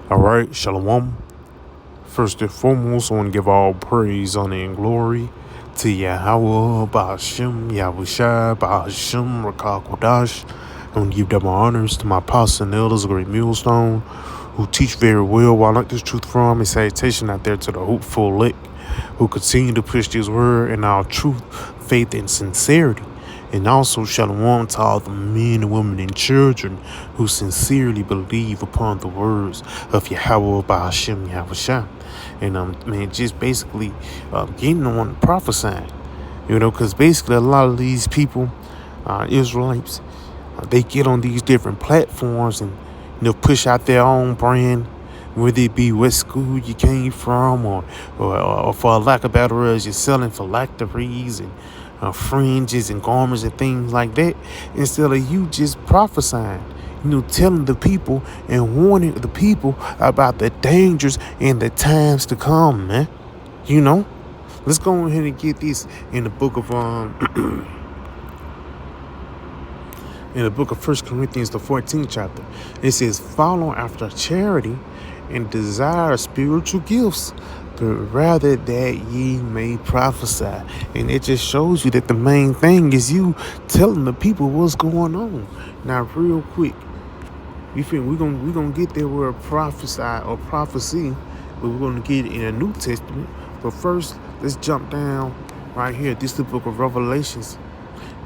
All right, Shalom. First and foremost, I want to give all praise, honor, and glory to Yahweh, Ba'ashem, Yahushua, Ba'ashem, Rakakwadash. I want to give double honors to my apostles and elders of Great Millstone, who teach very well while I learn this truth from. And salutation out there to the hopeful elect, who continue to push this word in our truth, faith, and sincerity. And also shalom to all the men and women and children who sincerely believe upon the words of Yahweh Ba'ashem Yahushua. And man, just basically getting on prophesying, because basically a lot of these people, Israelites, they get on these different platforms and push out their own brand, whether it be what school you came from, or for lack of better words, you're selling phylacteries and fringes and garments and things like that, instead of you just prophesying, telling the people and warning the people about the dangers and the times to come, man. Let's go ahead and get this in the book of in the book of 1 Corinthians, the 14th chapter. It says, follow after charity and desire spiritual gifts, but rather that ye may prophesy. And it just shows you that the main thing is you telling the people what's going on. Now, real quick, we're gonna get that word prophesy or prophecy, but we're gonna get it in the New Testament. But first, let's jump down right here. This is the book of Revelations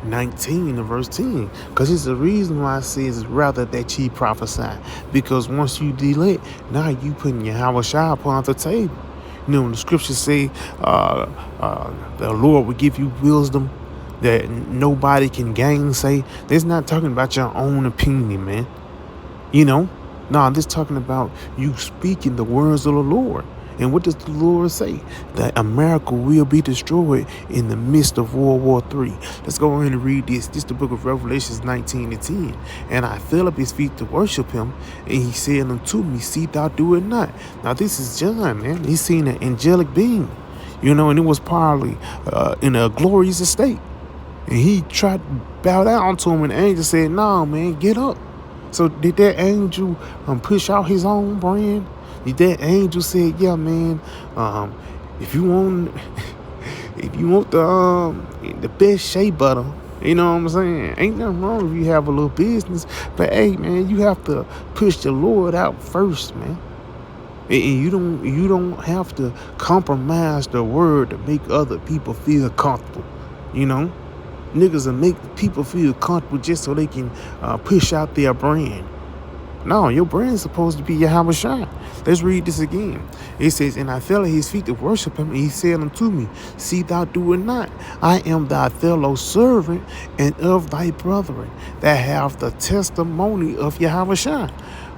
19 and verse 10, because it's the reason why it says rather that ye prophesy, because once you delay, now you putting Yahweh Shai upon the table. When the scriptures say the Lord will give you wisdom that nobody can gainsay, that's not talking about your own opinion, man. I'm just talking about you speaking the words of the Lord. And what does the Lord say? That America will be destroyed in the midst of World War III. Let's go ahead and read this. This is the book of Revelations 19 and 10. And I fell at his feet to worship him. And he said unto me, see thou do it not. Now this is John, man. He's seen an angelic being, and it was probably in a glorious estate. And he tried to bow down to him, and the angel said, no, man, get up. So did that angel push out his own brand? Did that angel say, yeah, man, if you want the best shea butter, you know what I'm saying? Ain't nothing wrong if you have a little business, but hey, man, you have to push the Lord out first, man. And you don't have to compromise the word to make other people feel comfortable, Niggas will make people feel comfortable just so they can push out their brand. No, your brand is supposed to be Yahweh Shai. Let's read this again. It says, and I fell at his feet to worship him, and he said unto me, see thou do it not. I am thy fellow servant and of thy brethren that have the testimony of Yahweh Shai.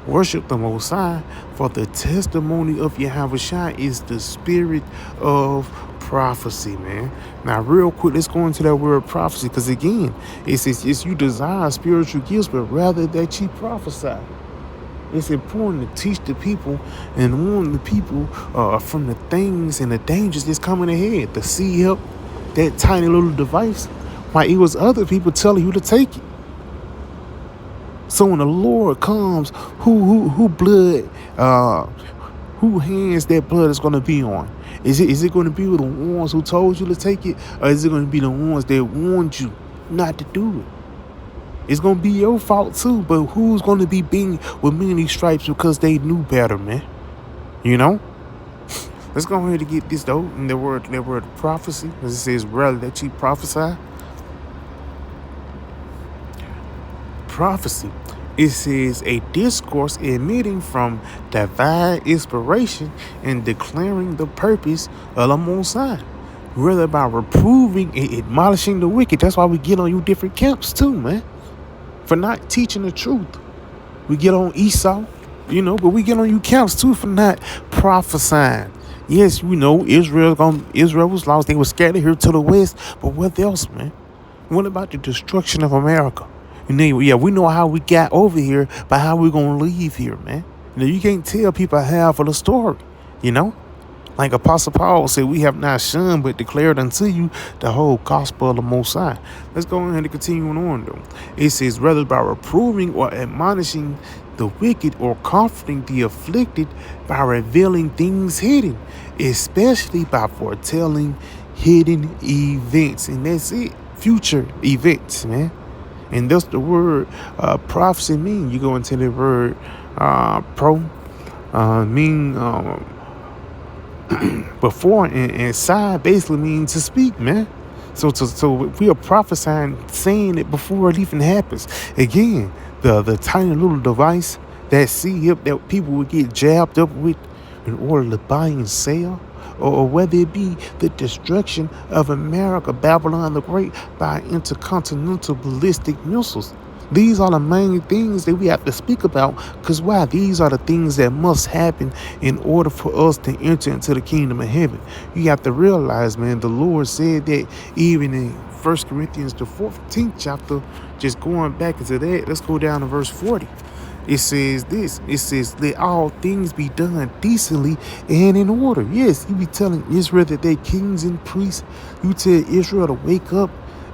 Worship the Most High, for the testimony of Yahweh Shai is the spirit of prophecy, man. Now, real quick, let's go into that word prophecy, because again, it says, yes, you desire spiritual gifts, but rather that ye prophesy. It's important to teach the people and warn the people from the things and the dangers that's coming ahead. The see help, that tiny little device, while it was other people telling you to take it. So when the Lord comes, who blood, who hands that blood is going to be on? Is it going to be with the ones who told you to take it, or is it going to be the ones that warned you not to do it? It's going to be your fault too, but who's going to be being with many stripes because they knew better, man? Let's go ahead and get this though, in the word prophecy, as it says, rather that ye prophesy. Prophecy, it says a discourse emitting from divine inspiration and declaring the purpose of the Most High, whether by reproving and admonishing the wicked. That's why we get on you different camps too, man, for not teaching the truth. We get on Esau, but we get on you camps too for not prophesying. Yes, Israel was lost. They were scattered here to the west, but what else, man? What about the destruction of America? We know how we got over here, but how we gonna leave here, man? You can't tell people half of the story, Like Apostle Paul said, we have not shunned but declared unto you the whole gospel of the Most High. Let's go ahead and continue on though. It says, rather by reproving or admonishing the wicked or comforting the afflicted by revealing things hidden, especially by foretelling hidden events. And that's it, future events, man. And that's the word prophecy mean. You go into the word mean before, and side basically means to speak, man. So we are prophesying, saying it before it even happens. Again, the tiny little device, that seed that people would get jabbed up with in order to buy and sell, or whether it be the destruction of America, Babylon the Great, by intercontinental ballistic missiles. These are the main things that we have to speak about, because why? These are the things that must happen in order for us to enter into the kingdom of heaven. You have to realize, man, the Lord said that even in 1 Corinthians, the 14th chapter, just going back into that, let's go down to verse 40. It says this. It says, let all things be done decently and in order. Yes, you be telling Israel that they're kings and priests. You tell Israel to wake up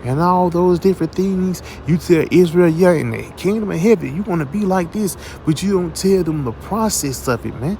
and all those different things. You tell Israel, yeah, in the kingdom of heaven, you want to be like this, but you don't tell them the process of it, man.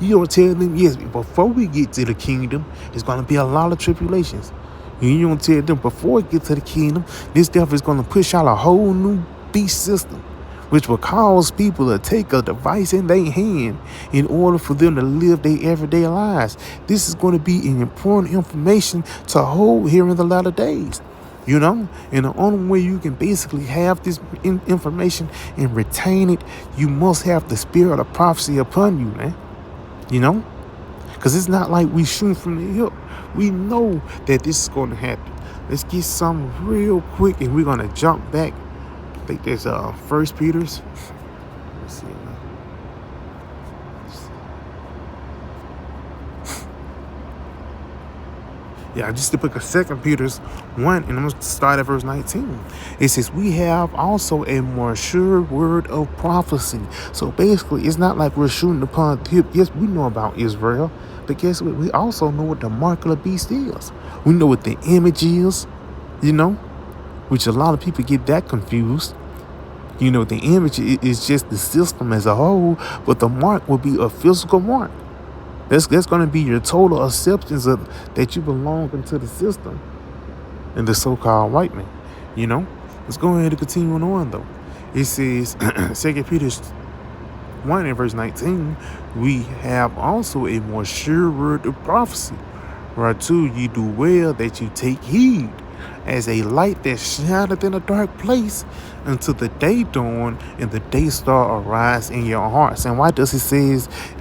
You don't tell them, yes, before we get to the kingdom, it's going to be a lot of tribulations. You don't tell them before we get to the kingdom, this devil is going to push out a whole new beast system, which will cause people to take a device in their hand in order for them to live their everyday lives. This is going to be an important information to hold here in the latter days. You know, and the only way you can basically have this information and retain it, you must have the spirit of prophecy upon you, man. You know, because it's not like we shoot from the hip. We know that this is going to happen. Let's get some real quick, and we're going to jump back. I think there's 1 Peter's. Let's see. Yeah, just to pick a 2 Peter's 1, and I'm going to start at verse 19. It says, we have also a more sure word of prophecy. So basically, it's not like we're shooting upon the hip. Yes, we know about Israel, but guess what? We also know what the mark of the beast is. We know what the image is, you know, which a lot of people get that confused. You know, the image is just the system as a whole, but the mark will be a physical mark. That's going to be your total acceptance of that you belong into the system and the so-called white man. You know, let's go ahead and continue on though. It says, 2 Peter 1 and verse 19, we have also a more sure word of prophecy, whereto ye do well that you take heed, as a light that shineth in a dark place until the day dawn and the day star arise in your hearts. And why does it say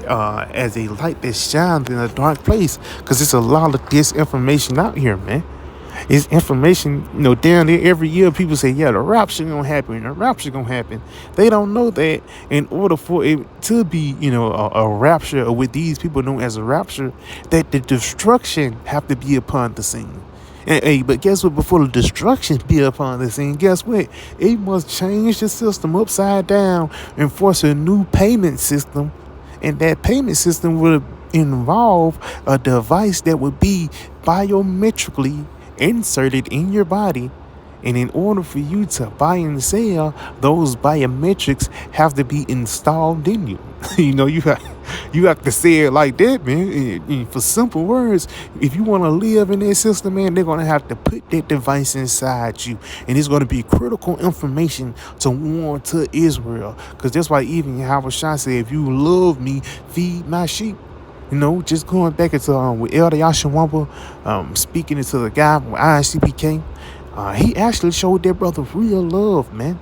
as a light that shines in a dark place? Because it's a lot of disinformation out here, man. It's information, you know, down there every year. People say, yeah, the rapture gonna happen. The rapture gonna happen. They don't know that in order for it to be, you know, a rapture, or what these people know as a rapture, that the destruction have to be upon the scene. Hey, but guess what? Before the destruction be upon the scene, guess what? It must change the system upside down and force a new payment system. And that payment system would involve a device that would be biometrically inserted in your body. And in order for you to buy and sell, those biometrics have to be installed in you. You know, you have to say it like that, man. And for simple words, if you want to live in that system, man, they're going to have to put that device inside you. And it's going to be critical information to warn to Israel. Because that's why even Yahweh Shah said, if you love me, feed my sheep. You know, just going back into with Elder Yashawamba, speaking into the guy with ICPK. He actually showed that brother real love, man.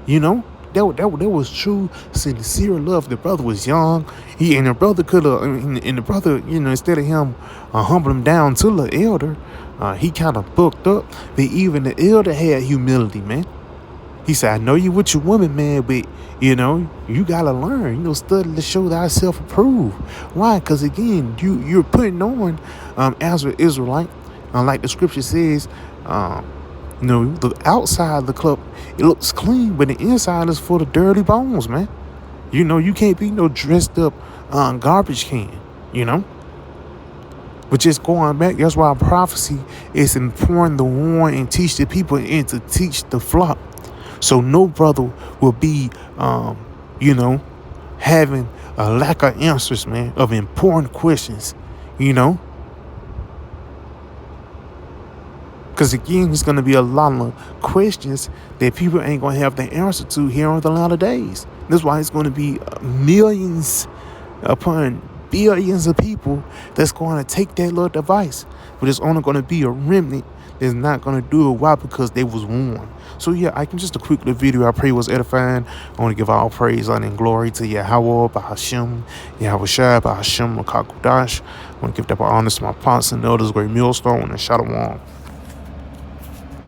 You know, that was true, sincere love. The brother was young. And the brother could have, and the brother, you know, instead of him humbling him down to the elder, he kind of booked up. But even the elder had humility, man. He said, I know you with your woman, man, but, you know, you got to learn, you know, study to show thyself approved. Why? Because, again, you're putting on as an Israelite, like the scripture says, you know, the outside of the cup, it looks clean, but the inside is full of dirty bones, man. You know, you can't be no dressed up garbage can, you know. But just going back, that's why prophecy is important to warn and teach the people and to teach the flock. So no brother will be, you know, having a lack of answers, man, of important questions, you know? Because again, there's going to be a lot of questions that people ain't going to have the answer to here on the latter days. That's why it's going to be millions upon billions of people that's going to take that little device. But it's only going to be a remnant that's not going to do it. Why? Because they was warned. So yeah, I can just a quick little video I pray was edifying. I want to give all praise, honor, and glory to Yahweh, Bahashim, Yahweh Shai, Bahashim, Makakudash. I want to give that honor to my pops and elders, great millstone, and Shalom.